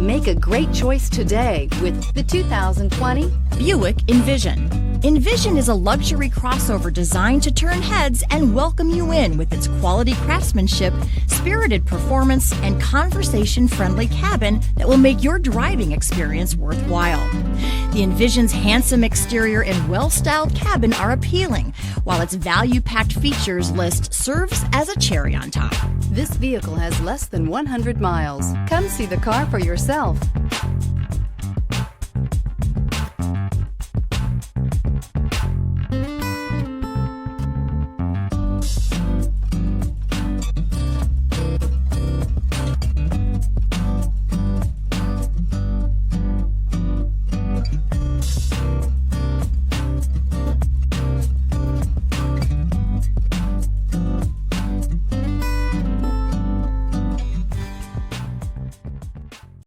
Make a great choice today with the 2020 Buick Envision. Envision is a luxury crossover designed to turn heads and welcome you in with its quality craftsmanship, spirited performance, and conversation-friendly cabin that will make your driving experience worthwhile. The Envision's handsome exterior and well-styled cabin are appealing, while its value-packed features list serves as a cherry on top. This vehicle has less than 100 miles. Come see the car for yourself.